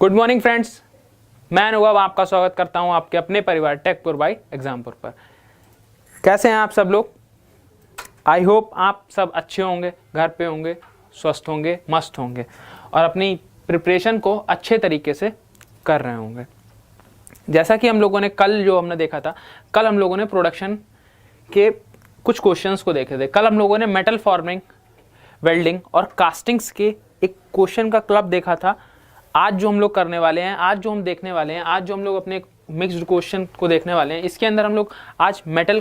Good morning friends, मैं अनुभव आपका स्वागत करता हूं आपके अपने परिवार टेकपुर बाय एग्जामपुर पर। कैसे हैं आप सब लोग? आई होप आप सब अच्छे होंगे, घर पे होंगे, स्वस्थ होंगे, मस्त होंगे और अपनी प्रिपरेशन को अच्छे तरीके से कर रहे होंगे। जैसा कि हम लोगों ने हमने देखा था, कल हम लोगों ने प्रोडक्शन के कुछ क्वेश्चंस को देखे थे। कल हम लोगों ने मेटल फॉर्मिंग, वेल्डिंग और कास्टिंग्स के एक क्वेश्चन का क्लब देखा था। आज जो हम लोग करने वाले हैं, आज जो हम देखने वाले हैं, आज जो हम लोग अपने मिक्स्ड क्वेश्चन को देखने वाले हैं, इसके अंदर हम लोग आज मेटल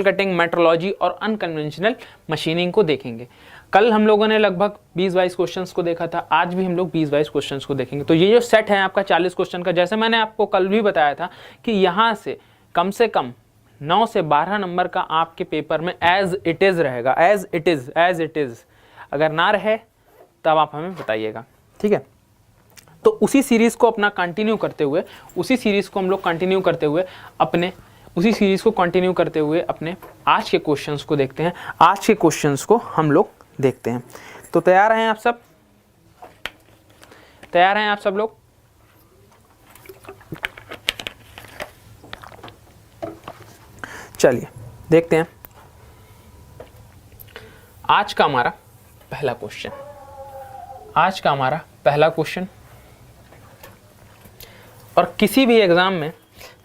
कटिंग, मेट्रोलॉजी और अनकन्वेंशनल मशीनिंग को देखेंगे। कल हम लोगों ने लगभग 20-22 क्वेश्चंस को देखा था, आज भी हम लोग 20-22 क्वेश्चंस को देखेंगे। तो ये जो सेट है आपका 40 क्वेश्चन का, जैसे मैंने आपको कल भी बताया था कि यहाँ से कम 9 से 12 नंबर का आपके पेपर में एज इट इज रहेगा। एज इट इज अगर ना रहे तब आप हमें बताइएगा, ठीक है। तो उसी सीरीज को कंटिन्यू करते हुए अपने आज के क्वेश्चंस को देखते हैं। आज के क्वेश्चंस को हम लोग देखते हैं। तो तैयार हैं आप सब? तैयार हैं आप सब लोग? चलिए देखते हैं आज का हमारा पहला क्वेश्चन। और किसी भी एग्जाम में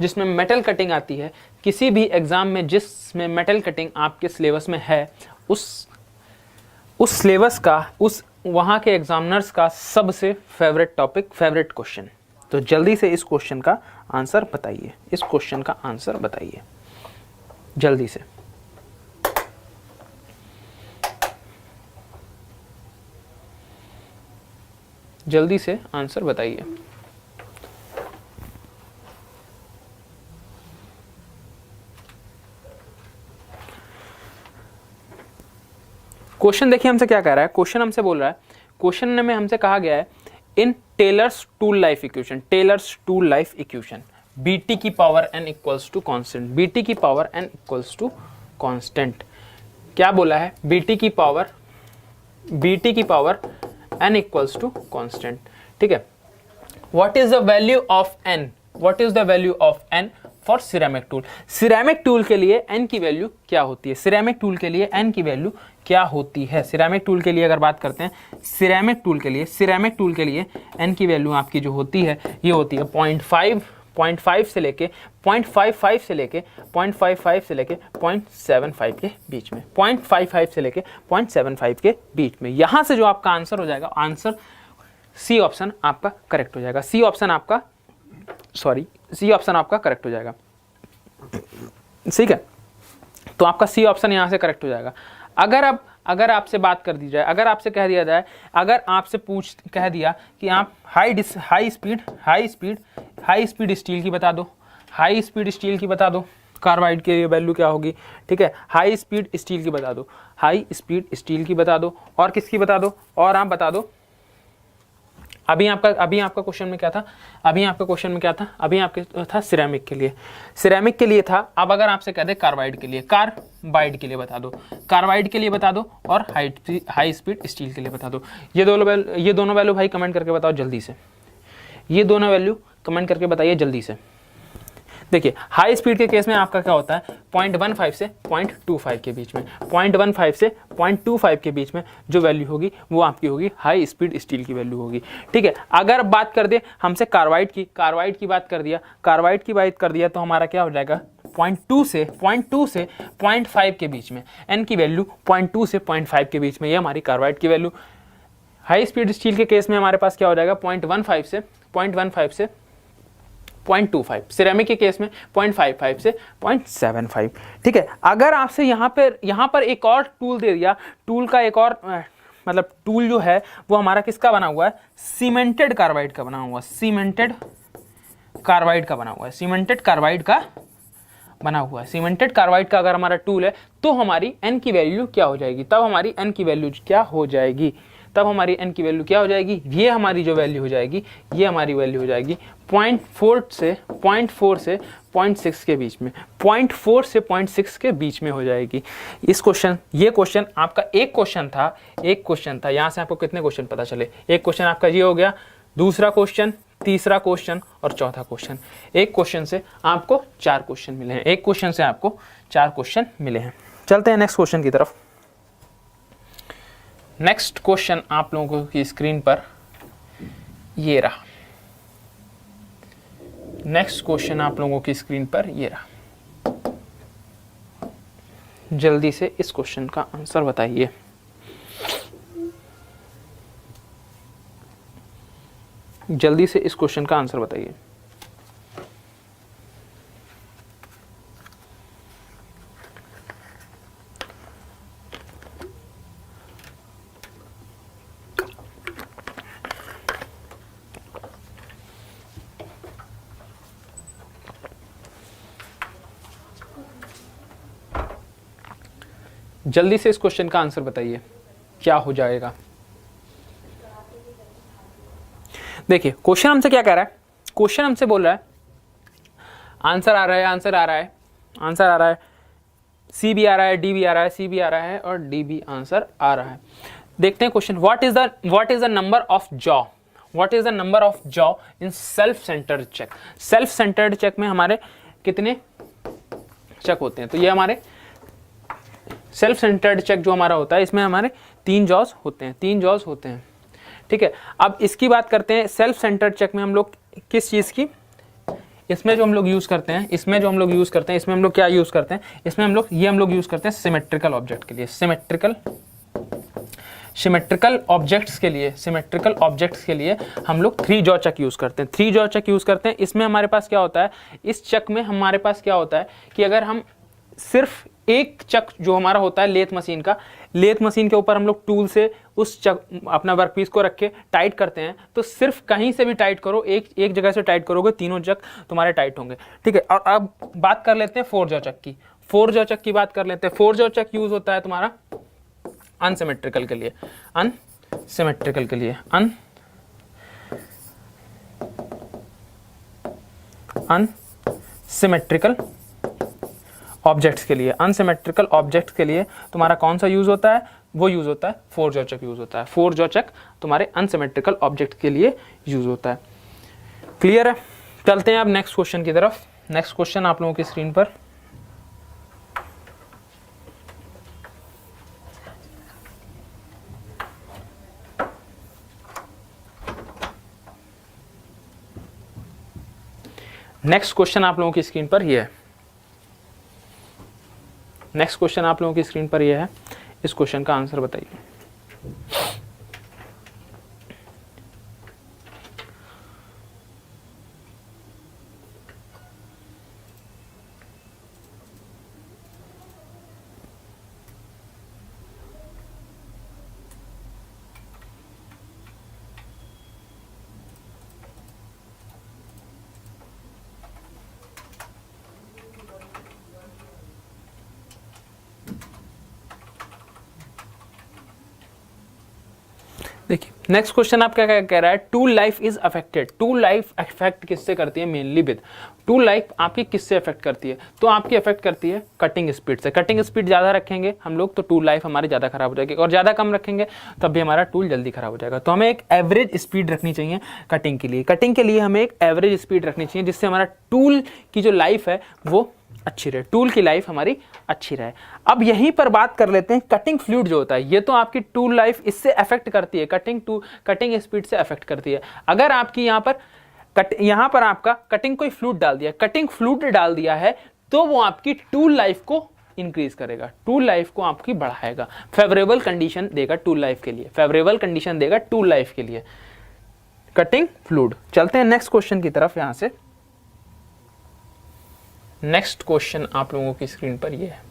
जिसमें मेटल कटिंग आती है, किसी भी एग्जाम में जिसमें मेटल कटिंग आपके सिलेबस में है, उस सिलेबस का, उस वहाँ के एग्जामिनर्स का सबसे फेवरेट टॉपिक, फेवरेट क्वेश्चन। तो जल्दी से इस क्वेश्चन का आंसर बताइए, जल्दी से। जल्दी से आंसर बताइए। क्वेश्चन देखिए हमसे क्या कह रहा है। क्वेश्चन हमसे बोल रहा है, क्वेश्चन में हमसे कहा गया है in Taylor's tool life equation VT की power n equals to constant. VT की power n equals to constant क्या बोला है? बीटी की power n equals to constant, ठीक है। What is the value of n for ceramic tool? Ceramic tool के लिए n की वैल्यू क्या होती है? सिरेमिक टूल के लिए अगर बात करते हैं, सिरेमिक टूल के लिए n की वैल्यू आपकी जो होती है, ये होती है 0.5 से लेके 0.55 से लेके 0.75 के बीच में, 0.55 से लेके 0.75 के बीच में। यहां से जो आपका आंसर हो जाएगा, आंसर सी ऑप्शन आपका करेक्ट हो जाएगा। सी ऑप्शन आपका करेक्ट हो जाएगा, ठीक है। तो आपका सी ऑप्शन यहां से करेक्ट हो जाएगा। अगर आपसे बात कर दी जाए, अगर आपसे कह दिया जाए, कह दिया कि आप हाई स्पीड स्टील की बता दो, कार्बाइड की वैल्यू क्या होगी, ठीक है। हाई स्पीड स्टील की बता दो, और किसकी बता दो, और आप बता दो। अभी आपका क्वेश्चन में क्या था? अभी आपके था सिरेमिक के लिए था। अब अगर आपसे कह दे कार्बाइड के लिए बता दो, और हाई स्पीड स्टील के लिए बता दो। ये दोनों वैल्यू भाई कमेंट करके बताओ जल्दी से। ये दोनों वैल्यू कमेंट करके बताइए जल्दी से। देखिए, हाई स्पीड के केस में आपका क्या होता है? 0.15 से 0.25 के बीच में, 0.15 से 0.25 के बीच में जो वैल्यू होगी वो आपकी होगी हाई स्पीड स्टील की वैल्यू होगी, ठीक है। अगर बात कर दे हमसे कार्बाइड की बात कर दिया तो हमारा क्या हो जाएगा? 0.2 से 0.5 के बीच में, n की वैल्यू 0.2 से 0.5 के बीच में, ये हमारी कार्बाइड की वैल्यू। हाई स्पीड स्टील के केस में हमारे पास क्या हो जाएगा? 0.15 से 0.25, सिरेमिक के केस में 0.55 से 0.75, ठीक है। अगर आपसे यहाँ पर एक और टूल दे दिया, टूल का एक और टूल जो है वो हमारा किसका बना हुआ है? सीमेंटेड कार्बाइड का बना हुआ है। सीमेंटेड कार्बाइड का अगर हमारा टूल है तो हमारी n की वैल्यू क्या हो जाएगी? तब हमारी n की वैल्यू क्या हो जाएगी? ये हमारी जो वैल्यू हो जाएगी, ये हमारी वैल्यू हो जाएगी 0.4 से 0.6 के बीच में, 0.4 से 0.6 के बीच में हो जाएगी। इस क्वेश्चन, ये क्वेश्चन आपका एक क्वेश्चन था, यहाँ से आपको कितने क्वेश्चन पता चले, एक क्वेश्चन आपका ये हो गया, दूसरा क्वेश्चन, तीसरा क्वेश्चन और चौथा क्वेश्चन। एक क्वेश्चन से आपको 4 क्वेश्चन मिले हैं, एक क्वेश्चन से आपको 4 क्वेश्चन मिले हैं। चलते हैं नेक्स्ट क्वेश्चन की तरफ। नेक्स्ट क्वेश्चन आप लोगों की स्क्रीन पर ये रहा। नेक्स्ट क्वेश्चन आप लोगों की स्क्रीन पर ये रहा। जल्दी से इस क्वेश्चन का आंसर बताइए। जल्दी से इस क्वेश्चन का आंसर बताइए। जल्दी से इस क्वेश्चन का आंसर बताइए, क्या हो जाएगा। देखिए क्वेश्चन हमसे क्या कह रहा है, क्वेश्चन हमसे बोल रहा है आंसर आ रहा है, आंसर आ रहा है, आंसर आ रहा है, सी भी आ रहा है, डी भी आ रहा है, सी भी आ रहा है और डी भी आंसर आ रहा है। देखते हैं question, what is the number of jaw, what is the number of jaw in self centred chuck. Self centred chuck में हमारे कितने चेक होते हैं, तो ये हमारे सेल्फ सेंटर्ड चेक जो हमारा होता है इसमें हमारे 3 जॉज होते हैं, 3 जॉज होते हैं, ठीक है। अब इसकी बात करते हैं, सेल्फ सेंटर्ड चेक में हम लोग किस चीज की, इसमें जो हम लोग यूज करते हैं, इसमें जो हम लोग यूज करते हैं, इसमें हम लोग क्या यूज करते हैं, इसमें हम लोग यूज करते हैं सिमेट्रिकल ऑब्जेक्ट के लिए, सिमेट्रिकल ऑब्जेक्ट्स के लिए हम लोग 3 जॉ चेक यूज करते हैं, 3 जॉ चेक यूज करते हैं। इसमें हमारे पास क्या होता है, इस चेक में हमारे पास क्या होता है कि अगर हम सिर्फ एक चक जो हमारा होता है लेथ मशीन का, लेथ मशीन के ऊपर हम लोग टूल से उस चक अपना वर्कपीस को रख के टाइट करते हैं, तो सिर्फ कहीं से भी टाइट करो, एक जगह से टाइट करोगे, तीनों चक तुम्हारे टाइट होंगे, ठीक है। और अब बात कर लेते हैं 4 जॉ चक की, 4 जॉ चक की बात कर लेते हैं। 4 जॉ चक यूज होता है तुम्हारा अनसिमेट्रिकल के लिए, अनसिमेट्रिकल के लिए, अनसिमेट्रिकल ऑब्जेक्ट्स के लिए, अनसिमेट्रिकल ऑब्जेक्ट्स के लिए तुम्हारा कौन सा यूज होता है, वो यूज होता है 4 जॉ चक यूज होता है। 4 जॉ चक तुम्हारे अनसिमेट्रिकल ऑब्जेक्ट के लिए यूज होता है। क्लियर है। चलते हैं अब नेक्स्ट क्वेश्चन की तरफ। नेक्स्ट क्वेश्चन आप लोगों की स्क्रीन पर नेक्स्ट क्वेश्चन आप लोगों की स्क्रीन पर ये है। नेक्स्ट क्वेश्चन आप लोगों की स्क्रीन पर यह है, इस क्वेश्चन का आंसर बताइए। देखिए नेक्स्ट क्वेश्चन आप क्या कह रहा है, tool life is affected. Tool life affect किससे करती है, मेनली विद, टूल लाइफ आपकी किससे अफेक्ट करती है, तो आपकी अफेक्ट करती है कटिंग स्पीड से। कटिंग स्पीड ज़्यादा रखेंगे हम लोग तो टूल लाइफ हमारी ज़्यादा खराब हो जाएगी, और ज़्यादा कम रखेंगे तब भी हमारा टूल जल्दी खराब हो जाएगा। तो हमें एक एवरेज स्पीड रखनी चाहिए कटिंग के लिए, कटिंग के लिए हमें एक एवरेज स्पीड रखनी चाहिए जिससे हमारा टूल की जो लाइफ है वो अच्छी रहे, टूल की लाइफ हमारी अच्छी रहे। अब यहीं पर बात कर लेते हैं कटिंग फ्लूइड जो होता है, ये तो आपकी टूल लाइफ इससे अफेक्ट करती है, कटिंग स्पीड से अफेक्ट करती है। अगर आपकी यहाँ पर आपका कटिंग कोई फ्लूइड डाल दिया, कटिंग फ्लूइड डाल दिया है, तो वो आपकी टूल लाइफ को इंक्रीज करेगा, टूल लाइफ को आपकी बढ़ाएगा, फेवरेबल कंडीशन देगा टूल लाइफ के लिए, फेवरेबल कंडीशन देगा टूल लाइफ के लिए कटिंग फ्लूइड। चलते हैं नेक्स्ट क्वेश्चन की तरफ। यहां से नेक्स्ट क्वेश्चन आप लोगों की स्क्रीन पर ये है।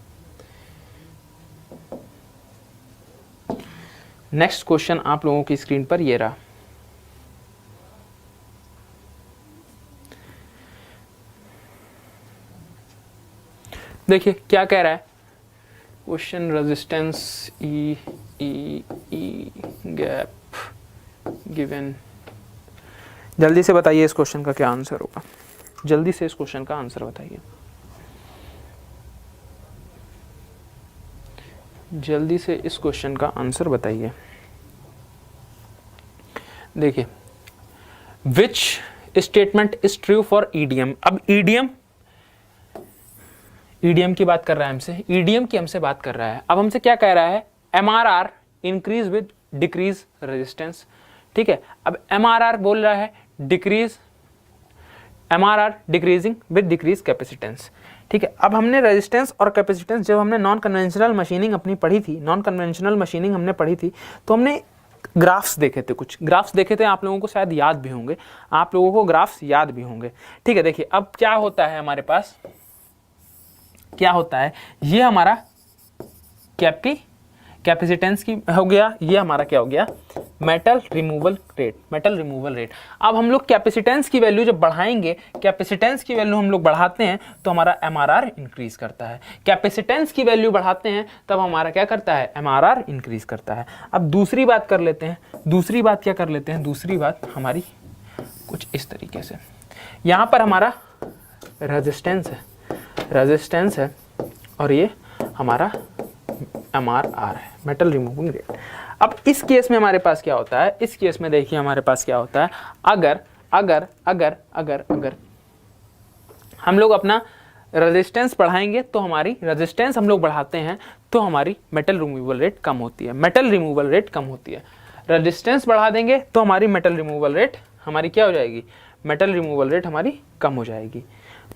नेक्स्ट क्वेश्चन आप लोगों की स्क्रीन पर ये रहा। देखिए क्या कह रहा है क्वेश्चन, रेजिस्टेंस ई गैप गिवन। जल्दी से बताइए इस क्वेश्चन का क्या आंसर होगा। जल्दी से इस क्वेश्चन का आंसर बताइए, जल्दी से इस क्वेश्चन का आंसर बताइए। देखिए, which statement is true for EDM. अब ईडीएम की बात कर रहा है हमसे, ईडीएम की हमसे बात कर रहा है। अब हमसे क्या कह रहा है, MRR increase with decrease resistance. ठीक है, अब एमआरआर बोल रहा है decrease, MRR decreasing with decrease capacitance. ठीक है, अब हमने रेजिस्टेंस और कैपेसिटेंस जब हमने नॉन कन्वेंशनल मशीनिंग अपनी पढ़ी थी, नॉन कन्वेंशनल मशीनिंग हमने पढ़ी थी, तो हमने ग्राफ्स देखे थे, कुछ ग्राफ्स देखे थे, आप लोगों को शायद याद भी होंगे, आप लोगों को ग्राफ्स याद भी होंगे। ठीक है, देखिए अब क्या होता है हमारे पास, क्या होता है, ये हमारा कैपेसिटेंस की हो गया, ये हमारा क्या हो गया, metal removal rate, metal removal rate. अब हम लोग कैपेसिटेंस की वैल्यू जब बढ़ाएंगे, कैपेसिटेंस की वैल्यू हम लोग बढ़ाते हैं तो हमारा एमआरआर इंक्रीज करता है, कैपेसिटेंस की वैल्यू बढ़ाते हैं तब हमारा क्या करता है, एमआरआर इंक्रीज करता है। अब दूसरी बात कर लेते हैं, दूसरी बात क्या कर लेते हैं, दूसरी बात हमारी कुछ इस तरीके से, यहाँ पर हमारा रेजिस्टेंस है और ये हमारा एमआरआर है, मेटल रिमूविंग रेट। अब इस केस में हमारे पास क्या होता है, इस केस में देखिए हमारे पास क्या होता है, अगर अगर अगर अगर अगर हम लोग अपना रेजिस्टेंस बढ़ाएंगे तो हमारी रेजिस्टेंस हम लोग बढ़ाते हैं तो हमारी मेटल रिमूवल रेट कम होती है, मेटल रिमूवल रेट कम होती है। रेजिस्टेंस बढ़ा देंगे तो हमारी मेटल रिमूवल रेट हमारी क्या हो जाएगी, मेटल रिमूवल रेट हमारी कम हो जाएगी,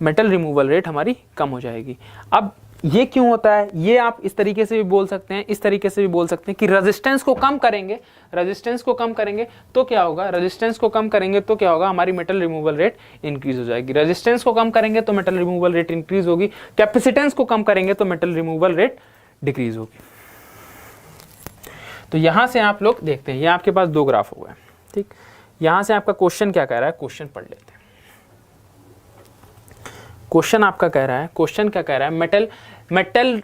मेटल रिमूवल रेट हमारी कम हो जाएगी। अब ये क्यों होता है, ये आप इस तरीके से भी बोल सकते हैं, इस तरीके से भी बोल सकते हैं कि रेजिस्टेंस को कम करेंगे, रेजिस्टेंस को कम करेंगे तो क्या होगा, रेजिस्टेंस को कम करेंगे तो क्या होगा, हमारी मेटल रिमूवल रेट इंक्रीज हो जाएगी। रेजिस्टेंस को कम करेंगे तो मेटल रिमूवल रेट इंक्रीज होगी, कैपेसिटेंस को कम करेंगे तो मेटल रिमूवल रेट डिक्रीज होगी। तो यहां से आप लोग देखते हैं, ये आपके पास दो ग्राफ हो गए। ठीक, यहां से आपका क्वेश्चन क्या कह रहा है, क्वेश्चन पढ़ लेते हैं। क्वेश्चन आपका कह रहा है, क्वेश्चन क्या कह रहा है, metal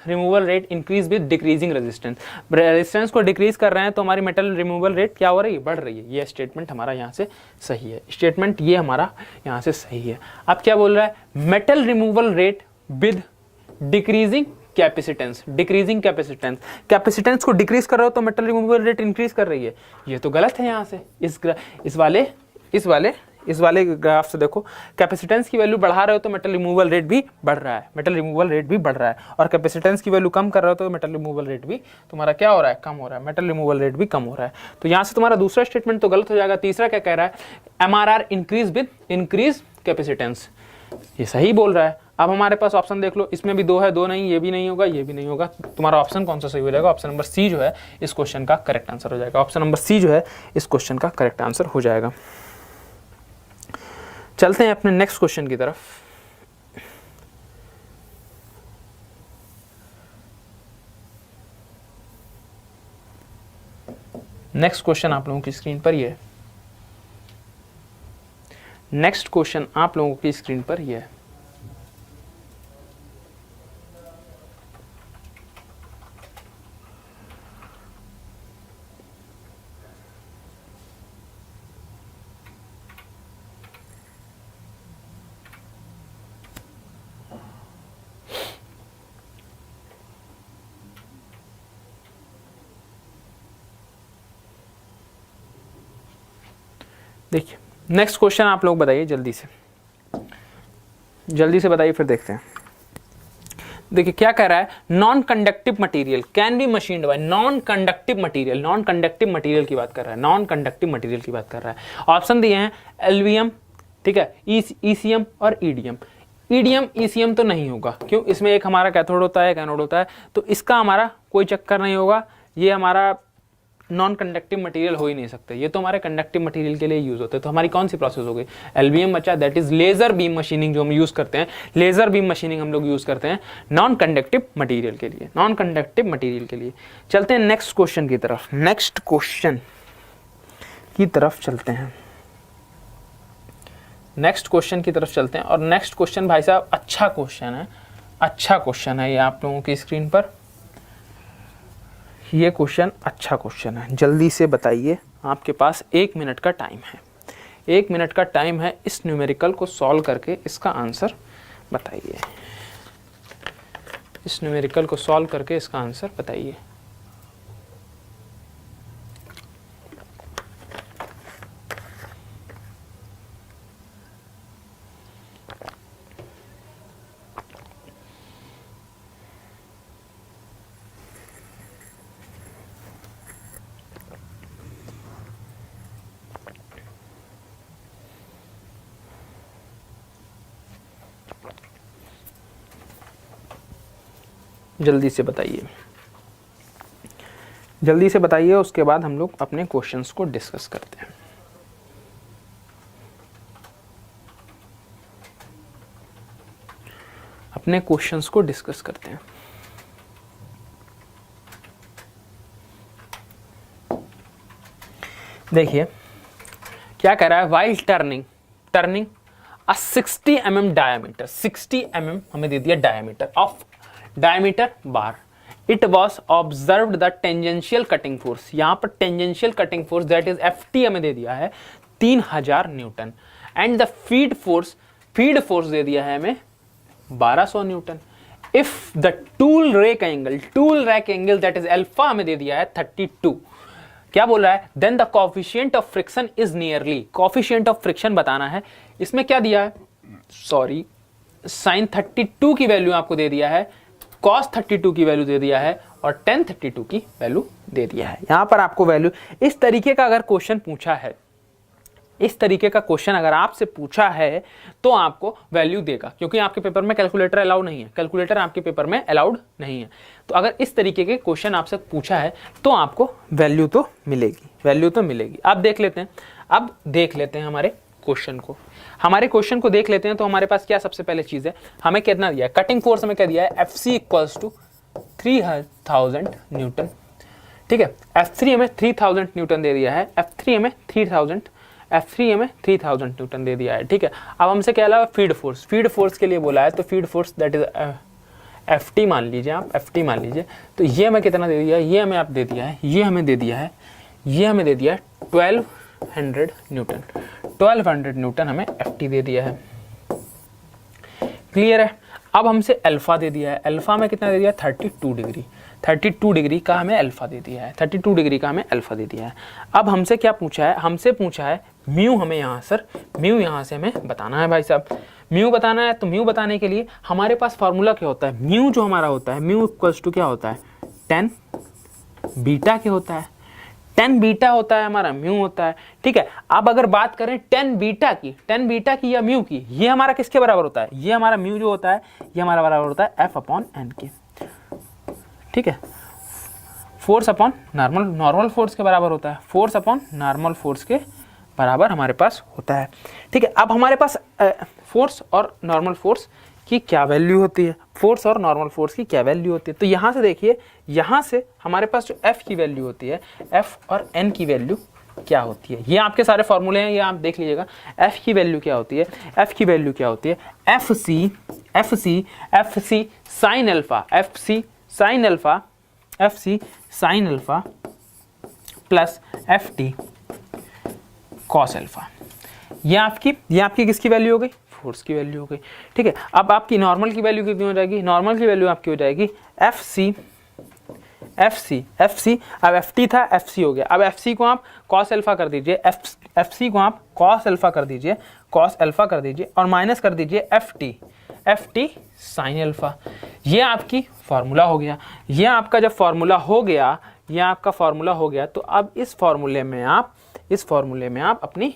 removal rate increase with decreasing resistance. Resistance को डिक्रीज कर रहे हैं तो हमारी मेटल रिमूवल रेट क्या हो रही है, बढ़ रही है। ये स्टेटमेंट हमारा यहाँ से सही है, स्टेटमेंट ये हमारा यहाँ से सही है। अब क्या बोल रहा है, metal removal rate with decreasing capacitance, decreasing capacitance, capacitance को डिक्रीज कर रहे हो तो मेटल रिमूवल रेट इंक्रीज कर रही है, ये तो गलत है। यहाँ से इस वाले ग्राफ से देखो, कैपेसिटेंस की वैल्यू बढ़ा रहे हो तो मेटल रिमूवल रेट भी बढ़ रहा है, मेटल रिमूवल रेट भी बढ़ रहा है, और कैपेसिटेंस की वैल्यू कम कर रहे हो तो मेटल रिमूवल रेट भी तुम्हारा क्या हो रहा है, कम हो रहा है, मेटल रिमूवल रेट भी कम हो रहा है। तो यहाँ से तुम्हारा दूसरा स्टेटमेंट तो गलत हो जाएगा। तीसरा क्या कह रहा है, MRR increase with increase capacitance, ये सही बोल रहा है। अब हमारे पास ऑप्शन देख लो, इसमें भी दो है, दो नहीं, ये भी नहीं होगा, ये भी नहीं होगा। तुम्हारा ऑप्शन कौन सा सही हो जाएगा, ऑप्शन नंबर सी जो है इस क्वेश्चन का करेक्ट आंसर हो जाएगा। ऑप्शन नंबर सी जो है इस क्वेश्चन का करेक्ट आंसर हो जाएगा। चलते हैं अपने नेक्स्ट क्वेश्चन की तरफ। नेक्स्ट क्वेश्चन आप लोगों की स्क्रीन पर ये है, नेक्स्ट क्वेश्चन आप लोगों की स्क्रीन पर ये है। देखिए नेक्स्ट क्वेश्चन आप लोग बताइए, जल्दी से बताइए, फिर देखते हैं। देखिए क्या कह रहा है, non conductive material can be machined by, non conductive material, non conductive material की बात कर रहा है, नॉन कंडक्टिव मटेरियल की बात कर रहा है। ऑप्शन दिए हैं एल्वियम, ठीक है, ईसीएम और ईडीएम। ईडीएम ईसीएम तो नहीं होगा, क्यों, इसमें एक हमारा कैथोड होता है, एक एनोड होता है, तो इसका हमारा कोई चक्कर नहीं होगा, ये हमारा नॉन कंडक्टिव मटेरियल हो ही नहीं सकते, ये तो हमारे कंडक्टिव मटेरियल के लिए यूज होते हैं। तो हमारी कौन सी प्रोसेस हो गई, एलबीएम बचा, that is laser beam machining, जो हम यूज करते हैं, लेजर बीम मशीनिंग हम लोग यूज करते हैं नॉन कंडक्टिव मटेरियल के लिए, नॉन कंडक्टिव मटेरियल के लिए। चलते हैं नेक्स्ट क्वेश्चन की तरफ, नेक्स्ट क्वेश्चन की तरफ चलते हैं, नेक्स्ट क्वेश्चन की तरफ चलते हैं। और नेक्स्ट क्वेश्चन भाई साहब अच्छा क्वेश्चन है, अच्छा क्वेश्चन है ये आप लोगों की स्क्रीन पर, ये क्वेश्चन अच्छा क्वेश्चन है, जल्दी से बताइए, आपके पास 1 मिनट का टाइम है, 1 मिनट का टाइम है, इस न्यूमेरिकल को सॉल्व करके इसका आंसर बताइए। इस न्यूमेरिकल को सॉल्व करके इसका आंसर बताइए। जल्दी से बताइए, जल्दी से बताइए, उसके बाद हम लोग अपने क्वेश्चंस को डिस्कस करते हैं। अपने क्वेश्चंस को डिस्कस करते हैं। देखिए क्या कह रहा है, while turning a 60 mm diameter, 60 mm हमें दे दिया diameter of diameter bar, it was observed the tangential cutting force, यहां पर tangential cutting force that is FT हमें दे दिया है 3000 newton, and the feed force दे दिया है हमें 1200 newton. If the tool rake angle that is alpha हमें दे दिया है 32, क्या बोल रहा है, then the coefficient of friction is nearly, coefficient of friction बताना है। इसमें क्या दिया है, सॉरी sin 32 की वैल्यू आपको दे दिया है, cos 32 की वैल्यू दे दिया है, और tan 32 की वैल्यू दे दिया है। यहां पर आपको वैल्यू, इस तरीके का अगर क्वेश्चन पूछा है, इस तरीके का क्वेश्चन अगर आपसे पूछा है तो आपको वैल्यू देगा, क्योंकि आपके पेपर में कैलकुलेटर अलाउड नहीं है, कैलकुलेटर आपके पेपर में अलाउड नहीं है। तो अगर इस तरीके के क्वेश्चन आपसे पूछा है तो आपको वैल्यू तो मिलेगी, वैल्यू तो मिलेगी। अब देख लेते हैं, अब देख लेते हैं हमारे क्वेश्चन को, हमारे क्वेश्चन को देख लेते हैं। तो हमारे पास क्या सबसे पहले चीज है, हमें कितना दिया है, कटिंग फोर्स हमें क्या दिया है, FC इक्वल्स टू 3000 न्यूटन, ठीक है। F3 हमें 3000 न्यूटन दे दिया है, F3 हमें 3000 न्यूटन दे दिया है, ठीक है। अब हमसे क्या लगा, फीड फोर्स के लिए बोला है, तो feed force that is FT मान लीजिए, आप FT मान लीजिए। तो ये हमें कितना दे दिया है, ये हमें आप दे दिया है, ये हमें दे दिया है, ये हमें दे दिया है 1200 न्यूटन, 1200 न्यूटन हमें FT दे दिया है, क्लियर है। अब हमसे अल्फा दे दिया है, अल्फा में कितना दे दिया है, 32 डिग्री, 32 डिग्री का हमें अल्फा दे दिया है, 32 डिग्री का हमें अल्फा दे दिया है। अब हमसे क्या पूछा है, हमसे पूछा है म्यू, हमें यहाँ सर म्यू यहाँ से हमें बताना है भाई साहब, म्यू बताना है। तो म्यू बताने के लिए हमारे पास फार्मूला क्या होता है, म्यू जो हमारा होता है, म्यू इक्वल्स टू क्या होता है, tan बीटा क्या होता है, tan बीटा होता है हमारा, म्यू होता है, ठीक है। अब अगर बात करें tan बीटा की या म्यू की, ये हमारा किसके बराबर होता है, ये हमारा म्यू जो होता है ये हमारा बराबर होता है F/n के, ठीक है। फोर्स अपॉन नॉर्मल फोर्स के बराबर होता है, फोर्स अपॉन नॉर्मल फोर्स के बराबर हमारे पास होता है, ठीक है। अब हमारे पास फोर्स और नॉर्मल फोर्स की क्या वैल्यू होती है, फोर्स और नॉर्मल फोर्स की क्या वैल्यू होती है। तो यहाँ से देखिए, यहाँ से हमारे पास जो F की वैल्यू होती है, F और N की वैल्यू क्या होती है, ये आपके सारे फॉर्मूले हैं, ये आप देख लीजिएगा। F की वैल्यू क्या होती है, F की वैल्यू क्या होती है, FC sine alpha, FC sine alpha plus FT cos alpha. ये आपकी किसकी वैल्यू हो गई, फोर्स की वैल्यू हो गई, ठीक है। अब आपकी नॉर्मल की वैल्यू कितनी हो जाएगी, नॉर्मल की वैल्यू आपकी हो जाएगी FC, अब FT था, FC हो गया। अब FC को आप कॉस अल्फा कर दीजिए, FC को आप कॉस अल्फा कर दीजिए और माइनस कर दीजिए FT साइन अल्फा। ये आपकी फार्मूला हो गया, ये आपका जब फार्मूला हो गया, ये आपका फार्मूला हो गया, तो अब इस फार्मूले में आप अपनी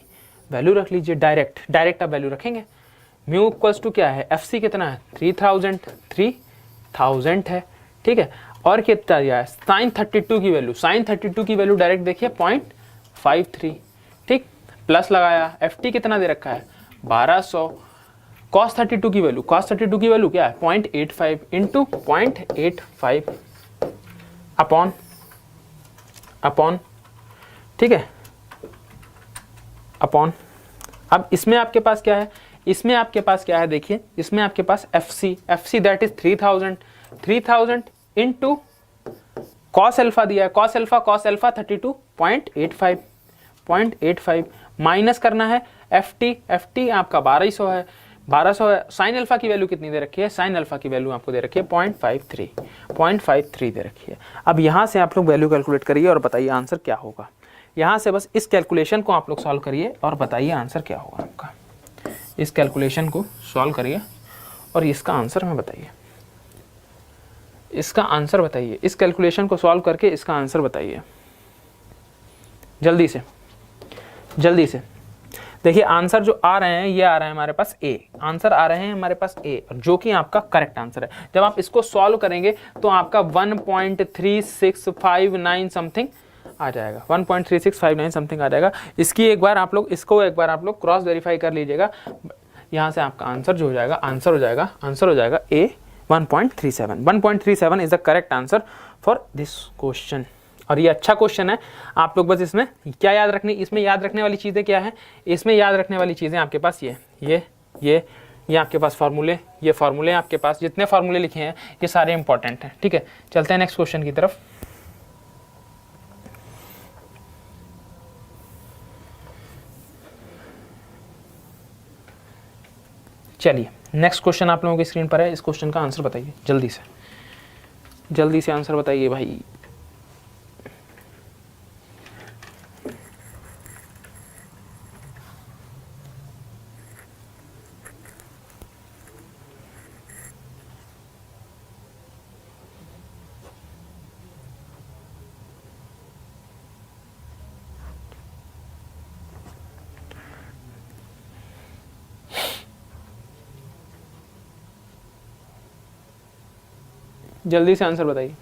वैल्यू रख लीजिए, डायरेक्ट आप वैल्यू रखेंगे। म्यू इक्वल्स टू क्या है, FC कितना है, 3000 है, ठीक है। और कितना दिया है, साइन 32 की वैल्यू डायरेक्ट देखिए 0.53, ठीक, प्लस लगाया, FT कितना दे रखा है 1200, cos 32 की वैल्यू क्या है 0.85 इंटू 0.85 अपॉन, ठीक है, अपॉन। अब इसमें आपके पास क्या है, देखिए, इसमें आपके पास FC that is 3000 into cos alpha दिया है, कॉस अल्फा 32 0.85 माइनस करना है एफ टी आपका 1200 है, 1200 है। साइन अल्फा की वैल्यू कितनी दे रखी है, साइन अल्फा की वैल्यू आपको दे रखी है 0.53 दे रखी है। अब यहाँ से आप लोग वैल्यू कैलकुलेट करिए और बताइए आंसर क्या होगा। यहाँ से बस इस कैलकुलेशन को आप लोग सॉल्व करिए और बताइए आंसर क्या होगा आपका। इस कैलकुलेशन को सॉल्व करिए और इसका आंसर हमें बताइए, इसका आंसर बताइए। इस कैलकुलेशन को सॉल्व करके इसका आंसर बताइए जल्दी से, जल्दी से। देखिए आंसर जो आ रहे हैं ये आ रहे हैं हमारे पास ए, आंसर आ रहे हैं हमारे पास ए, जो कि आपका करेक्ट आंसर है। जब आप इसको सॉल्व करेंगे तो आपका 1.3659 समथिंग आ जाएगा, 1.3659 समथिंग आ जाएगा। इसकी एक बार आप लोग इसको एक बार आप लोग क्रॉस वेरीफाई कर लीजिएगा। यहाँ से आपका आंसर जो हो जाएगा, आंसर हो जाएगा ए 1.37। 1.37 is the correct answer for this question. और ये अच्छा क्वेश्चन है। आप लोग बस इसमें क्या याद रखनी, इसमें याद रखने वाली चीज़ें क्या है, इसमें याद रखने वाली चीज़ें आपके पास ये आपके पास फार्मूले, ये फार्मूले आपके पास जितने फार्मूले लिखे हैं ये सारे इंपॉर्टेंट हैं। ठीक है, चलते हैं नेक्स्ट क्वेश्चन की तरफ। चलिए नेक्स्ट क्वेश्चन आप लोगों की स्क्रीन पर है। इस क्वेश्चन का आंसर बताइए जल्दी से, जल्दी से आंसर बताइए भाई। जल्दी से आंसर बताइए।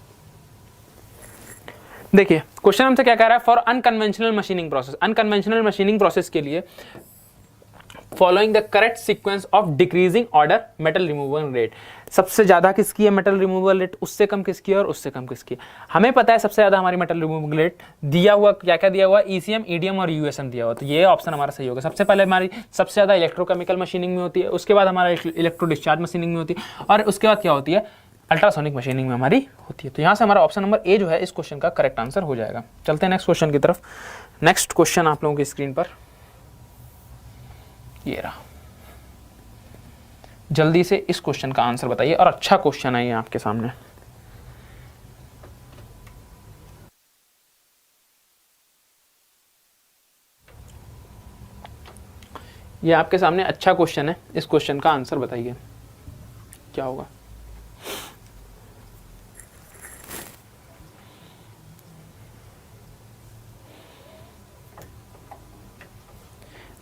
देखिए क्वेश्चन हमसे क्या कह रहा है, for unconventional machining process. Unconventional machining process के लिए following the correct sequence of decreasing order metal removal rate. सबसे ज्यादा किसकी है मेटल रिमूवल रेट, उससे कम किसकी है और उससे कम किसकी है। हमें पता है सबसे ज्यादा हमारी मेटल रिमूवल रेट दिया हुआ क्या क्या दिया हुआ, ईसीएम, ईडीएम और यूएसएम दिया हुआ। तो ये ऑप्शन हमारा सही होगा। सबसे पहले हमारी सबसे ज्यादा इलेक्ट्रोकेमिकल मशीनिंग में होती है, उसके बाद हमारा इलेक्ट्रो डिस्चार्ज मशीनिंग में होती है, और उसके बाद क्या होती है, अल्ट्रासोनिक मशीनिंग में हमारी होती है। तो यहाँ से हमारा ऑप्शन नंबर ए जो है इस क्वेश्चन का करेक्ट आंसर हो जाएगा। चलते हैं नेक्स्ट क्वेश्चन की तरफ। नेक्स्ट क्वेश्चन आप लोगों की स्क्रीन पर ये रहा। जल्दी से इस क्वेश्चन का आंसर बताइए, और अच्छा क्वेश्चन है ये आपके सामने। ये आपके सामने अच्छा क्वेश्चन है, इस क्वेश्चन का आंसर बताइए क्या होगा।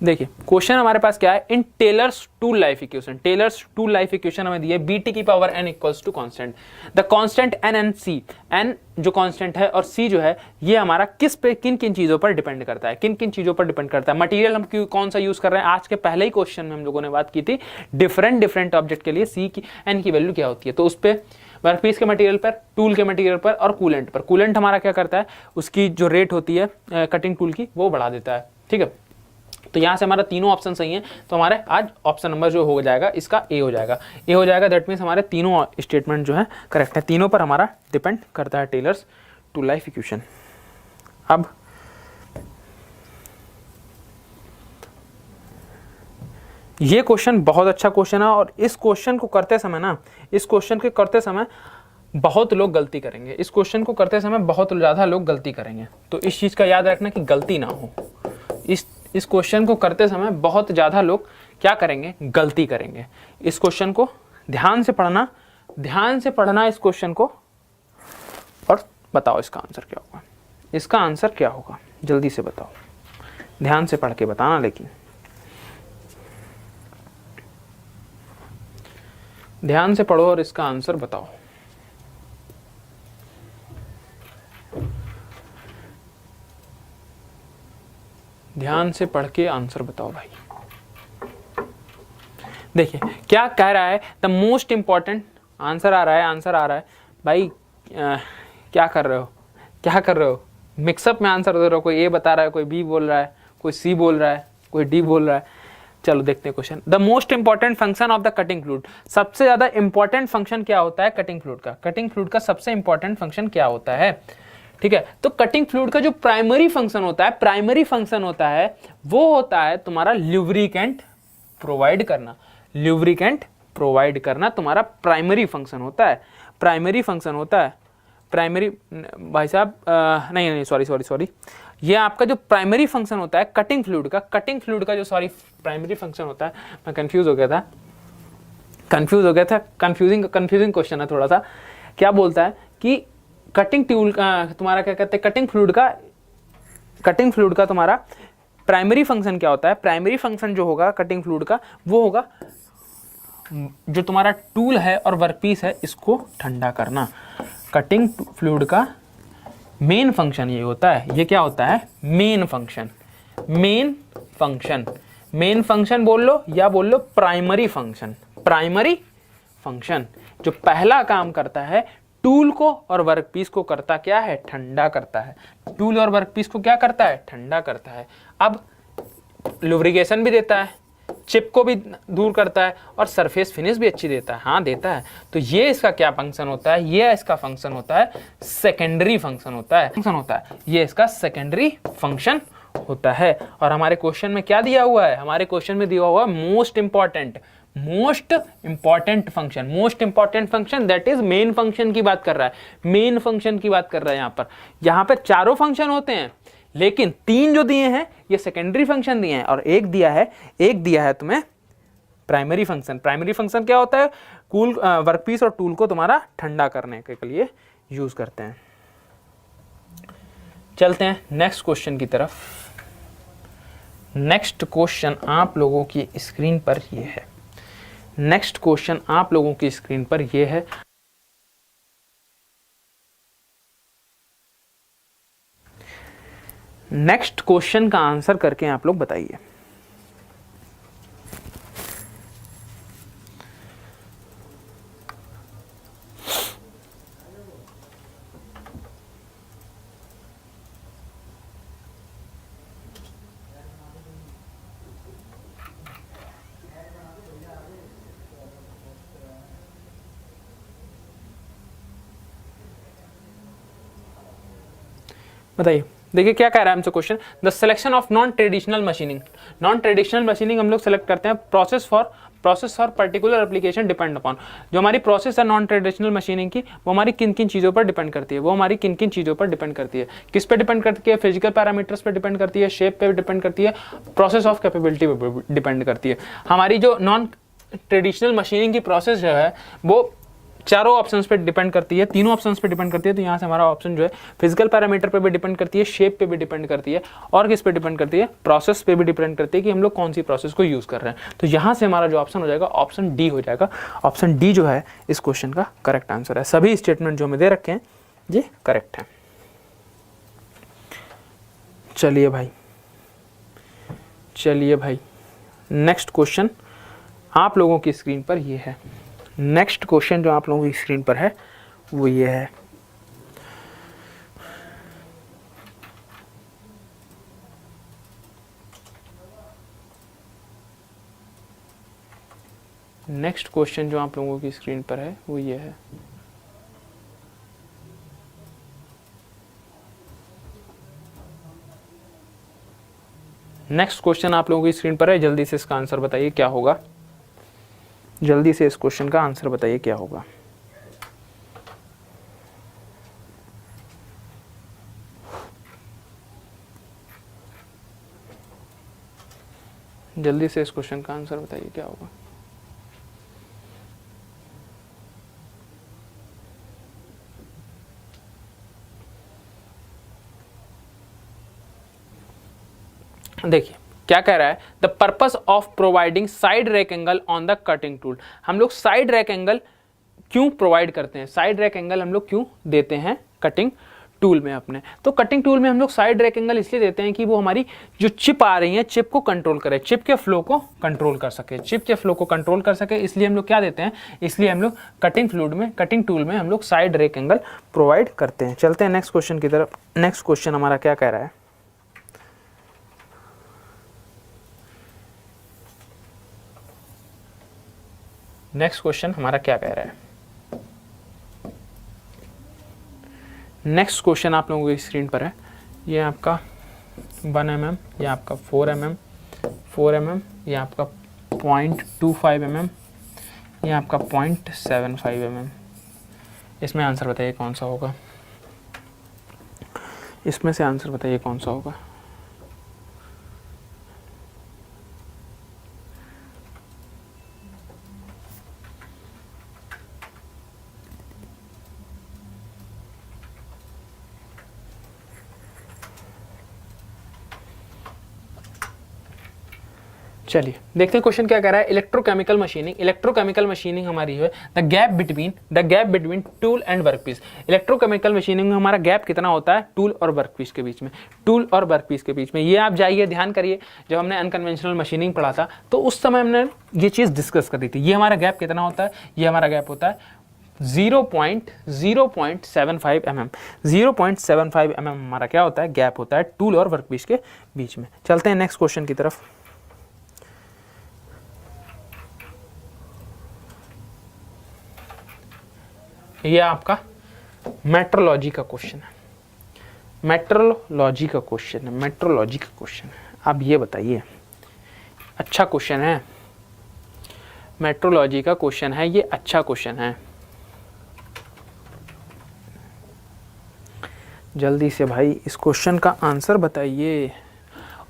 देखिए क्वेश्चन हमारे पास क्या है, in Taylor's tool life equation. Taylor's tool life equation हमें दी है बीटी की power n equals to constant. The constant n and C, n जो कांस्टेंट है और सी जो है ये हमारा किस पे, किन किन चीजों पर डिपेंड करता है, किन किन चीजों पर डिपेंड करता है। मटेरियल हम कौन सा यूज कर रहे हैं, आज के पहले ही क्वेश्चन में हम लोगों ने बात की थी डिफरेंट ऑब्जेक्ट के लिए सी की एन की वैल्यू क्या होती है। तो उस पर वर्कपीस के मटेरियल पर, टूल के मटेरियल पर और कूलेंट पर। कूलेंट हमारा क्या करता है, उसकी जो रेट होती है कटिंग टूल की वो बढ़ा देता है। ठीक है, तो यहाँ से हमारा तीनों ऑप्शन सही हैं। तो हमारे आज ऑप्शन नंबर जो हो जाएगा इसका ए हो जाएगा, ए हो जाएगा। दैट मीन्स हमारे तीनों स्टेटमेंट जो है करेक्ट है, तीनों पर हमारा डिपेंड करता है टेलर्स टू लाइफ इक्वेशन। अब ये क्वेश्चन बहुत अच्छा क्वेश्चन है, और इस क्वेश्चन को करते समय ना, इस क्वेश्चन के करते समय बहुत लोग गलती करेंगे। इस क्वेश्चन को करते समय बहुत ज़्यादा लोग गलती करेंगे, तो इस चीज़ का याद रखना कि गलती ना हो। इस क्वेश्चन को करते समय बहुत ज़्यादा लोग क्या करेंगे, गलती करेंगे। इस क्वेश्चन को ध्यान से पढ़ना, ध्यान से पढ़ना इस क्वेश्चन को, और बताओ इसका आंसर क्या होगा। इसका आंसर क्या होगा जल्दी से बताओ, ध्यान से पढ़ के बताना, लेकिन ध्यान से पढ़ो और इसका आंसर बताओ। ध्यान से पढ़ के आंसर बताओ भाई। देखिए क्या कह रहा है, द मोस्ट इंपॉर्टेंट, आंसर आ रहा है, आंसर आ रहा है भाई। क्या कर रहे हो, क्या कर रहे हो, मिक्सअप में आंसर दे रहे हो। कोई ए बता रहा है, कोई बी बोल रहा है, कोई सी बोल रहा है, कोई डी बोल रहा है। चलो देखते हैं question. The most important function of the cutting fluid. सबसे ज्यादा इंपॉर्टेंट फंक्शन क्या होता है कटिंग फ्लूइड का, कटिंग फ्लूइड का सबसे इंपॉर्टेंट फंक्शन क्या होता है। ठीक है। तो कटिंग फ्लूइड का जो प्राइमरी फंक्शन होता है, प्राइमरी फंक्शन होता है वो होता है तुम्हारा ल्यूब्रिकेंट प्रोवाइड करना। ल्यूब्रिकेंट प्रोवाइड करना तुम्हारा प्राइमरी फंक्शन होता है, प्राइमरी फंक्शन होता है। प्राइमरी भाई साहब नहीं नहीं सॉरी, ये आपका जो प्राइमरी फंक्शन होता है कटिंग फ्लूइड का, कटिंग फ्लूइड का जो प्राइमरी फंक्शन होता है, मैं कंफ्यूज हो गया था, कंफ्यूजिंग क्वेश्चन है थोड़ा सा। क्या बोलता है कि कटिंग ट्यूल तुम्हारा क्या कहते हैं, कटिंग फ्लूइड का तुम्हारा प्राइमरी फंक्शन क्या होता है, प्राइमरी फंक्शन जो होगा कटिंग फ्लूइड का वो होगा जो तुम्हारा टूल है और वर्कपीस है इसको ठंडा करना। कटिंग फ्लूइड का मेन फंक्शन ये होता है, ये क्या होता है, main function. Main function, main function बोल लो या बोल लो प्राइमरी फंक्शन। प्राइमरी फंक्शन जो पहला काम करता है टूल को और वर्कपीस को करता क्या है, ठंडा करता है। टूल और वर्कपीस को क्या करता है, ठंडा करता है। अब लुब्रिकेशन भी देता है, चिप को भी दूर करता है और सरफेस फिनिश भी अच्छी देता है, हाँ देता है। तो ये इसका क्या फंक्शन होता है, ये इसका फंक्शन होता है सेकेंडरी फंक्शन होता है, ये इसका सेकेंडरी फंक्शन होता है। और हमारे क्वेश्चन में क्या दिया हुआ है, हमारे क्वेश्चन में दिया हुआ most important function that is main function की बात कर रहा है, मेन फंक्शन की बात कर रहा है। यहाँ पर चारों फंक्शन होते हैं लेकिन 3 जो दिए हैं ये सेकेंडरी फंक्शन दिए हैं और एक दिया है तुम्हें प्राइमरी फंक्शन। प्राइमरी फंक्शन क्या होता है, कूल वर्कपीस और टूल को तुम्हारा ठंडा करने के लिए यूज करते हैं। चलते हैं नेक्स्ट क्वेश्चन की तरफ। नेक्स्ट क्वेश्चन आप लोगों की स्क्रीन पर ये है, नेक्स्ट क्वेश्चन आप लोगों की स्क्रीन पर ये है। नेक्स्ट क्वेश्चन का आंसर करके आप लोग बताइए। बताइए, देखिए क्या कह रहा है हमसे question, the selection of non traditional machining. Non traditional machining हम लोग सेलेक्ट करते हैं, process for particular application depend upon. जो हमारी प्रोसेस है नॉन ट्रेडिशनल मशीनिंग की वो हमारी किन किन चीज़ों पर डिपेंड करती है, किस पे डिपेंड करती है, फिजिकल पैरामीटर्स पे डिपेंड करती है, शेप पे डिपेंड करती है, प्रोसेस ऑफ कैपेबिलिटी पे डिपेंड करती है। हमारी जो नॉन ट्रेडिशनल मशीनिंग की प्रोसेस जो है वो चारों ऑप्शंस पे डिपेंड करती है, तीनों ऑप्शंस पे डिपेंड करती है। तो यहाँ से हमारा ऑप्शन जो है फिजिकल पैरामीटर पे भी डिपेंड करती है, शेप पे भी डिपेंड करती है और किस पे डिपेंड करती है, प्रोसेस पे भी डिपेंड करती है कि हम लोग कौन सी प्रोसेस को यूज कर रहे हैं। तो यहाँ से हमारा जो ऑप्शन हो जाएगा ऑप्शन डी हो जाएगा। ऑप्शन डी जो है इस क्वेश्चन का करेक्ट आंसर है। सभी स्टेटमेंट जो हमें दे रखे हैं ये करेक्ट है। चलिए भाई नेक्स्ट क्वेश्चन आप लोगों की स्क्रीन पर ये है। नेक्स्ट क्वेश्चन जो आप लोगों की स्क्रीन पर है वो ये है। नेक्स्ट क्वेश्चन जो आप लोगों की स्क्रीन पर है वो ये है। नेक्स्ट क्वेश्चन आप लोगों की स्क्रीन पर है, जल्दी से इसका आंसर बताइए क्या होगा, जल्दी से इस क्वेश्चन का आंसर बताइए क्या होगा। जल्दी से इस क्वेश्चन का आंसर बताइए क्या होगा। देखिए क्या कह रहा है, the purpose of providing side rack angle on the cutting tool. हम लोग साइड रैक एंगल क्यों प्रोवाइड करते हैं, साइड रैक एंगल हम लोग क्यों देते हैं कटिंग टूल में अपने। तो कटिंग टूल में हम लोग साइड रैक एंगल इसलिए देते हैं कि वो हमारी जो चिप आ रही है चिप को कंट्रोल करे, चिप के फ्लो को कंट्रोल कर सके, इसलिए हम लोग क्या देते हैं, इसलिए हम लोग कटिंग टूल में हम लोग साइड रैक एंगल प्रोवाइड करते हैं। चलते हैं नेक्स्ट क्वेश्चन की तरफ। नेक्स्ट क्वेश्चन हमारा क्या कह रहा है, नेक्स्ट क्वेश्चन हमारा क्या कह रहा है। नेक्स्ट क्वेश्चन आप लोगों की स्क्रीन पर है, ये आपका 1 mm, ये आपका 4 mm, 4 mm, ये आपका 0.25 mm, ये आपका 0.75 mm। इसमें आंसर बताइए कौन सा होगा, इसमें से आंसर बताइए कौन सा होगा। चलिए देखते हैं क्वेश्चन क्या कह रहा है। इलेक्ट्रोकेमिकल मशीनिंग, इलेक्ट्रोकेमिकल मशीनिंग हमारी है the gap between tool and workpiece. Electrochemical machining में हमारा गैप कितना होता है टूल और वर्कपीस के बीच में, टूल और वर्कपीस के बीच में। ये आप जाइए ध्यान करिए, जब हमने अनकन्वेंशनल मशीनिंग पढ़ा था तो उस समय हमने ये चीज़ डिस्कस करी थी। ये हमारा गैप कितना होता है, ये हमारा गैप होता है 0.75 mm। 0.75 mm हमारा क्या होता है, गैप होता है टूल और वर्कपीस के बीच में। चलते हैं नेक्स्ट क्वेश्चन की तरफ। ये आपका मेट्रोलॉजी का क्वेश्चन है, मेट्रोलॉजी का क्वेश्चन है, मेट्रोलॉजी का क्वेश्चन है। अब ये बताइए, अच्छा क्वेश्चन है, मेट्रोलॉजी का क्वेश्चन है, ये अच्छा क्वेश्चन है। जल्दी से भाई इस क्वेश्चन का आंसर बताइए।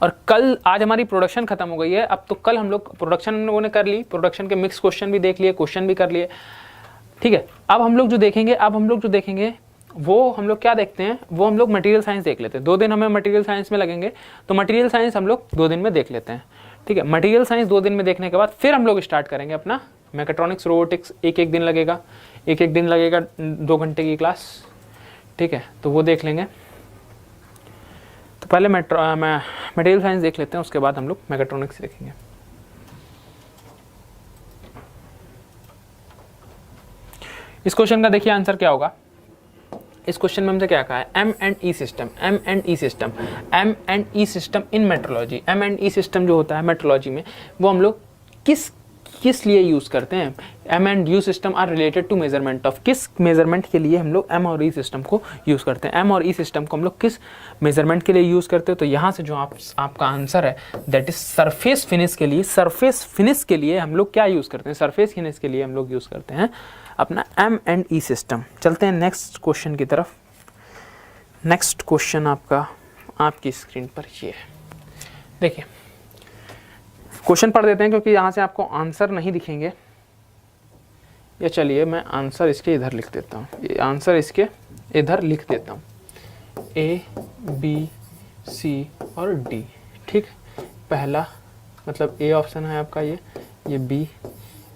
और कल, आज हमारी प्रोडक्शन खत्म हो गई है, अब तो कल हम लोग प्रोडक्शन हम लोगों ने कर ली, प्रोडक्शन के मिक्स क्वेश्चन भी देख लिए, क्वेश्चन भी कर लिए, ठीक है। अब हम लोग जो देखेंगे वो हम लोग क्या देखते हैं, वो हम लोग मटेरियल साइंस देख लेते हैं। 2 दिन हमें मटेरियल साइंस में लगेंगे, तो मटेरियल साइंस हम लोग 2 दिन में देख लेते हैं, ठीक है। मटेरियल साइंस 2 दिन में देखने के बाद फिर हम लोग स्टार्ट करेंगे अपना मैकेट्रॉनिक्स रोबोटिक्स। एक दिन लगेगा 2 घंटे की क्लास, ठीक है, तो वो देख लेंगे। तो पहले मटेरियल साइंस देख लेते हैं, उसके बाद हम लोग मैकेट्रॉनिक्स देखेंगे। इस क्वेश्चन का देखिए आंसर क्या होगा। इस क्वेश्चन में हमसे क्या कहा है, M&E system, M&E system in metrology. M&E system जो होता है मेट्रोलॉजी में, वो हम लोग किस लिए यूज करते हैं। M&U system are related to measurement of, किस मेजरमेंट के लिए हम लोग M और E सिस्टम को यूज करते हैं। M और E सिस्टम को हम लोग किस मेजरमेंट के लिए यूज करते हैं। तो यहाँ से जो आपका आंसर है दैट इज सरफेस फिनिश के लिए। सरफेस फिनिश के लिए हम लोग क्या यूज करते हैं, सरफेस फिनिश के लिए हम लोग यूज करते हैं अपना M&E सिस्टम। चलते हैं नेक्स्ट क्वेश्चन की तरफ। नेक्स्ट क्वेश्चन आपकी स्क्रीन पर ये है, देखिए क्वेश्चन पढ़ देते हैं क्योंकि यहाँ से आपको आंसर नहीं दिखेंगे। या चलिए मैं आंसर इसके इधर लिख देता हूँ, ये आंसर इसके इधर लिख देता हूँ, A B C और D, ठीक। पहला मतलब A ऑप्शन है आपका, ये B,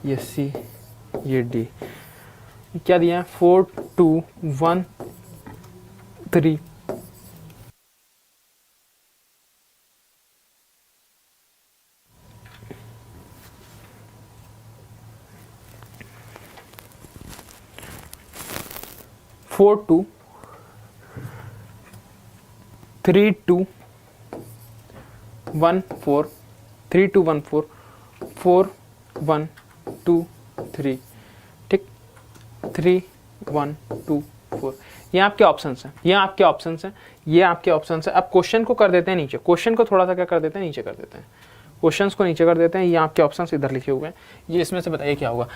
ये C, ये D। क्या दिया है, 4 2 1 3। फोर 2 3 2 1 4 3 2 1 4 4 1 2 3, ठीक, 3 1 2 4। ये आपके ऑप्शंस हैं, ये आपके ऑप्शंस हैं, ये आपके ऑप्शंस हैं। अब क्वेश्चन को कर देते हैं नीचे, क्वेश्चन को थोड़ा सा क्या कर देते हैं, नीचे कर देते हैं, क्वेश्चंस को नीचे कर देते हैं। ये आपके ऑप्शंस इधर लिखे हुए हैं, ये इसमें से बताइए क्या होगा,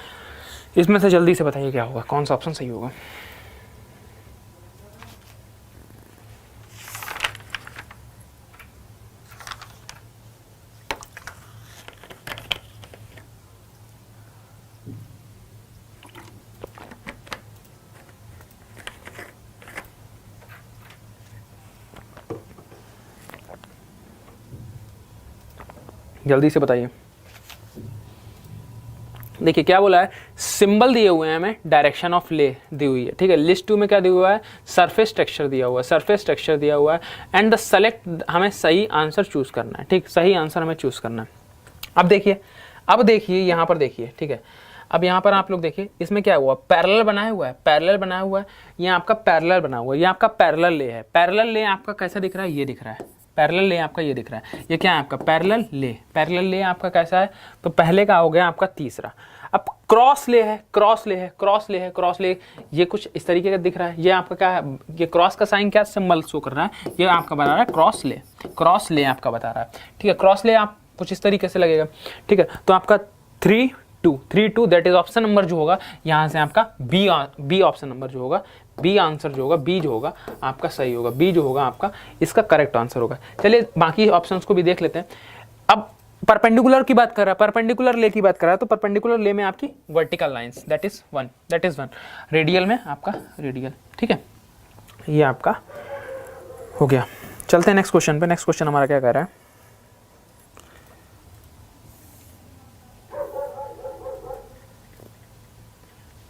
इसमें से जल्दी से बताइए क्या होगा, कौन सा ऑप्शन सही होगा। जल्दी से बताइए। देखिए क्या बोला है, सिंबल दिए हुए हैं हमें, डायरेक्शन ऑफ ले दी हुई है, ठीक है। लिस्ट 2 में क्या दिया हुआ है, सरफेस टेक्सचर दिया हुआ है, सरफेस टेक्सचर दिया हुआ है। एंड द सेलेक्ट, हमें सही आंसर चूज करना है, ठीक, सही आंसर हमें चूज करना है। अब देखिए यहाँ पर देखिए, ठीक है। अब यहाँ पर आप लोग देखिए, इसमें क्या हुआ, पैरेलल बनाया हुआ है, पैरेलल बनाया हुआ है, ये आपका पैरेलल बना हुआ है, ये आपका पैरेलल ले है। पैरेलल ले आपका कैसा दिख रहा है, ये दिख रहा है, पैरेलल ले आपका ये दिख रहा है, ये क्या है आपका पैरेलल ले। पैरेलल ले आपका कैसा है, तो पहले का हो गया आपका तीसरा। अब क्रॉस ले है, क्रॉस ले है, क्रॉस ले है, क्रॉस ले, ये कुछ इस तरीके का दिख रहा है। ये आपका क्या है, ये क्रॉस का साइन क्या सिंबल शो कर रहा है, ये आपका बता रहा है क्रॉस ले, क्रॉस ले आपका बता रहा है। ठीक है, क्रॉस ले आप कुछ इस तरीके से लगेगा। ठीक है, तो आपका 3 2 दैट इज ऑप्शन नंबर जो होगा यहाँ से आपका बी ऑप्शन नंबर जो होगा, बी आंसर जो होगा, बी जो होगा आपका सही होगा, बी जो होगा आपका इसका करेक्ट आंसर होगा। चलिए बाकी ऑप्शंस को भी देख लेते हैं। अब परपेंडिकुलर की बात कर रहा है, परपेंडिकुलर ले की बात कर रहा है, तो परपेंडिकुलर ले में आपकी vertical lines that is one, radial में आपका रेडियल। ठीक है, ये आपका हो गया। चलते हैं नेक्स्ट क्वेश्चन पे। नेक्स्ट क्वेश्चन हमारा क्या कह रहा है,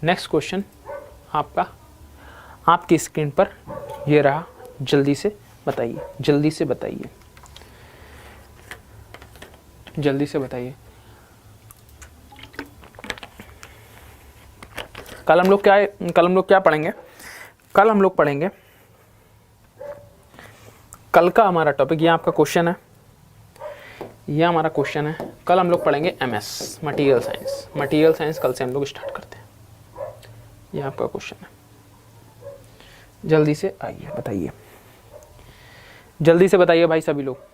नेक्स्ट क्वेश्चन आपका आपकी स्क्रीन पर ये रहा, जल्दी से बताइए, जल्दी से बताइए, जल्दी से बताइए। कल हम लोग क्या पढ़ेंगे, कल हम लोग पढ़ेंगे, कल का हमारा टॉपिक, ये आपका क्वेश्चन है, ये हमारा क्वेश्चन है। कल हम लोग पढ़ेंगे MS material science, material science कल से हम लोग स्टार्ट करते हैं। ये आपका क्वेश्चन है, जल्दी से आइए बताइए, जल्दी से बताइए भाई सभी लोग।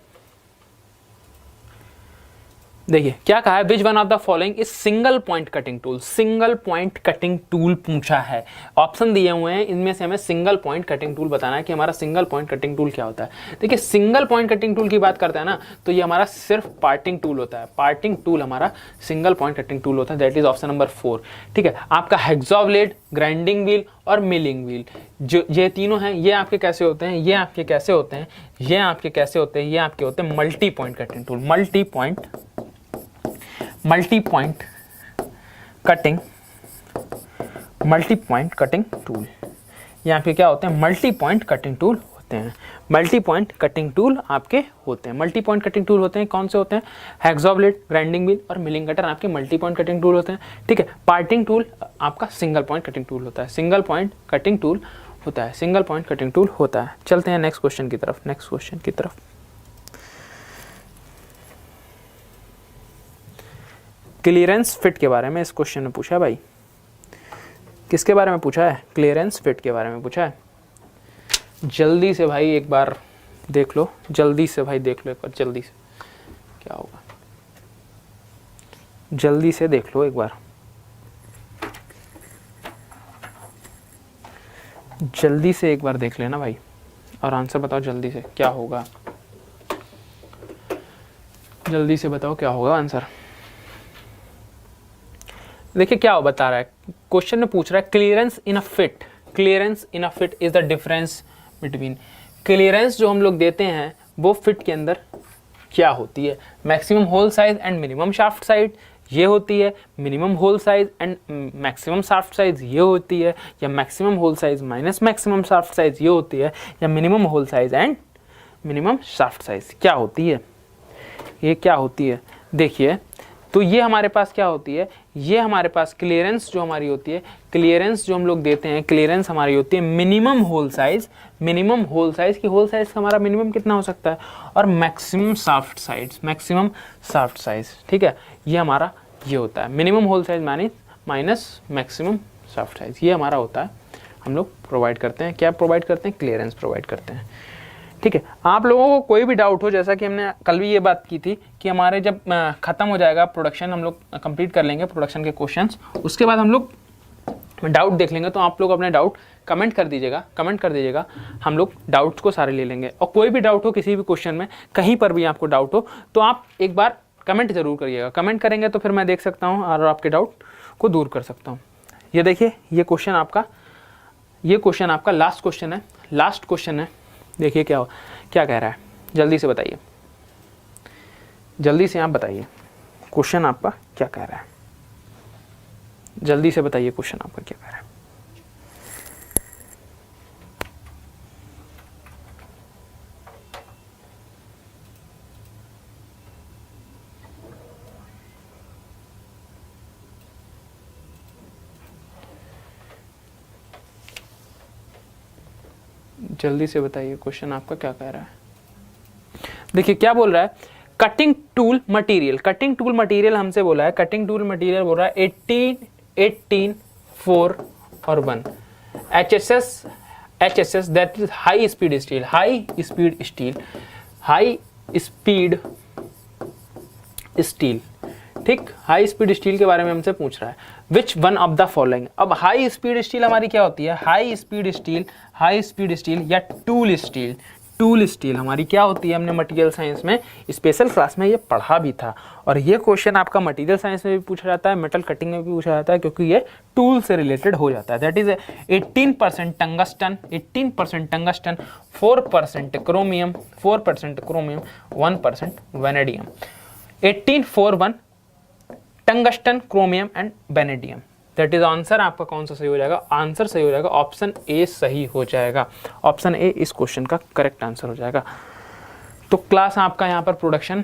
देखिए क्या कहा है, which one of the following is single point cutting tool. Single point cutting tool पूछा है, ऑप्शन दिए हुए हैं, इनमें से हमें सिंगल पॉइंट कटिंग टूल बताना है कि हमारा सिंगल पॉइंट कटिंग टूल क्या होता है। देखिए सिंगल पॉइंट कटिंग टूल की बात करते हैं ना, तो ये हमारा सिर्फ पार्टिंग टूल होता है, पार्टिंग टूल हमारा सिंगल पॉइंट कटिंग टूल होता है, दैट इज ऑप्शन नंबर 4। ठीक है, आपका हेक्सा ब्लेड, ग्राइंडिंग व्हील और मिलिंग व्हील, जो ये तीनों हैं, ये आपके कैसे होते हैं, ये आपके कैसे होते हैं, ये आपके कैसे होते हैं, ये आपके होते हैं multi point cutting tool, multi point cutting tool. यहाँ पे क्या होते हैं, मल्टी पॉइंट कटिंग टूल होते हैं, मल्टी पॉइंट कटिंग टूल आपके होते हैं। मल्टी पॉइंट कटिंग टूल होते हैं, कौन से होते हैं, हेक्सा ब्लेड, ग्राइंडिंग व्हील और मिलिंग कटर आपके मल्टी पॉइंट कटिंग टूल होते हैं। ठीक है, पार्टिंग टूल आपका सिंगल पॉइंट कटिंग टूल होता है, सिंगल पॉइंट कटिंग टूल होता है, सिंगल पॉइंट कटिंग टूल होता है। चलते हैं नेक्स्ट क्वेश्चन की तरफ, नेक्स्ट क्वेश्चन की तरफ। क्लियरेंस फिट के बारे में इस क्वेश्चन में पूछा है भाई, किसके बारे में पूछा है, क्लियरेंस फिट के बारे में पूछा है। जल्दी से भाई एक बार देख लो, जल्दी से भाई देख लो एक बार, जल्दी से क्या होगा, जल्दी से देख लो एक बार, जल्दी से एक बार देख लेना भाई और आंसर बताओ जल्दी से क्या होगा, जल्दी से बताओ क्या होगा आंसर। देखिए क्या बता रहा है, क्वेश्चन में पूछ रहा है clearance in a fit, clearance in a fit is the difference between, clearance जो हम लोग देते हैं वो फिट के अंदर क्या होती है, maximum hole size and minimum shaft size ये होती है, minimum hole size and maximum shaft size ये होती है, या maximum hole size minus maximum shaft size ये होती है, या minimum hole size and minimum shaft size क्या होती है, ये क्या होती है। देखिए तो ये हमारे पास क्या होती है, ये हमारे पास क्लियरेंस जो हमारी होती है, क्लियरेंस जो हम लोग देते हैं, क्लियरेंस हमारी होती है minimum hole size, minimum hole size की होल साइज का हमारा मिनिमम कितना हो सकता है, और maximum shaft size, maximum shaft size. ठीक है, ये हमारा ये होता है minimum hole size minus maximum shaft size, ये हमारा होता है, हम लोग प्रोवाइड करते हैं, क्या प्रोवाइड करते हैं, क्लियरेंस प्रोवाइड करते हैं। ठीक है, आप लोगों को कोई भी डाउट हो, जैसा कि हमने कल भी ये बात की थी कि हमारे जब ख़त्म हो जाएगा प्रोडक्शन, हम लोग कंप्लीट कर लेंगे प्रोडक्शन के क्वेश्चंस, उसके बाद हम लोग डाउट देख लेंगे, तो आप लोग अपने डाउट कमेंट कर दीजिएगा, कमेंट कर दीजिएगा, हम लोग डाउट्स को सारे ले लेंगे। और कोई भी डाउट हो किसी भी क्वेश्चन में, कहीं पर भी आपको डाउट हो तो आप एक बार कमेंट जरूर करिएगा, कमेंट करेंगे तो फिर मैं देख सकता हूँ और आपके डाउट को दूर कर सकता हूँ। ये देखिए ये क्वेश्चन आपका लास्ट क्वेश्चन है, लास्ट क्वेश्चन है। देखिए क्या कह रहा है, जल्दी से बताइए, जल्दी से आप बताइए क्वेश्चन आपका क्या कह रहा है, जल्दी से बताइए क्वेश्चन आपका क्या कह रहा है। जल्दी से बताइए क्वेश्चन आपका क्या कह रहा है। देखिए क्या बोल रहा है, cutting tool material, cutting tool material हमसे बोला है, कटिंग टूल मटेरियल बोल रहा है 18, 18, 4 और 1, HSS that is high speed steel, high speed steel, high speed steel, ठीक, हाई स्पीड स्टील के बारे में हमसे पूछ रहा है। Which one of the following, अब हाई स्पीड स्टील हमारी क्या होती है, हाई स्पीड स्टील या टूल स्टील, टूल स्टील हमारी क्या होती है, हमने मटेरियल साइंस में स्पेशल क्लास में ये पढ़ा भी था, और ये क्वेश्चन आपका मटेरियल साइंस में भी पूछा जाता है, मेटल कटिंग में भी पूछा जाता है, क्योंकि ये टूल से रिलेटेड हो जाता है। That is 18% tungsten, 18% tungsten, 4% chromium, 4% chromium, 1% vanadium, 1841 tungsten, chromium and vanadium. That is answer आपका कौन सा सही हो जाएगा, आंसर सही हो जाएगा ऑप्शन ए सही हो जाएगा, ऑप्शन ए इस क्वेश्चन का करेक्ट आंसर हो जाएगा। तो क्लास आपका यहाँ पर प्रोडक्शन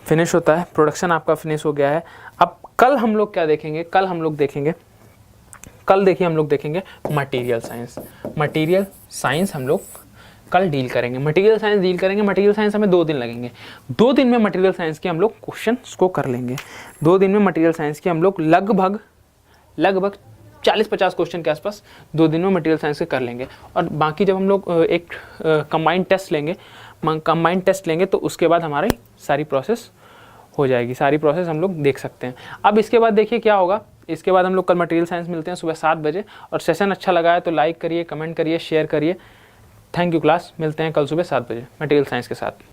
फिनिश होता है, प्रोडक्शन आपका फिनिश हो गया है। अब कल हम लोग क्या देखेंगे, कल हम लोग देखेंगे, कल देखिए हम लोग देखेंगे मटेरियल साइंस, मटेरियल साइंस हम लोग कल डील करेंगे, मटेरियल साइंस डील करेंगे। मटेरियल साइंस हमें 2 दिन लगेंगे, 2 दिन में मटेरियल साइंस के हम लोग क्वेश्चन को कर लेंगे, 2 दिन में मटेरियल साइंस के हम लोग लगभग 40-50 क्वेश्चन के आसपास 2 दिन में मटेरियल साइंस के कर लेंगे। और बाकी जब हम लोग एक कंबाइंड टेस्ट लेंगे, कंबाइंड टेस्ट लेंगे तो उसके बाद हमारी सारी प्रोसेस हो जाएगी, सारी प्रोसेस हम लोग देख सकते हैं। अब इसके बाद देखिए क्या होगा, इसके बाद हम लोग कल मटेरियल साइंस मिलते हैं सुबह 7 बजे, और सेशन अच्छा लगा है तो लाइक करिए, कमेंट करिए, शेयर करिए। थैंक यू क्लास, मिलते हैं कल सुबह 7 बजे मटेरियल साइंस के साथ।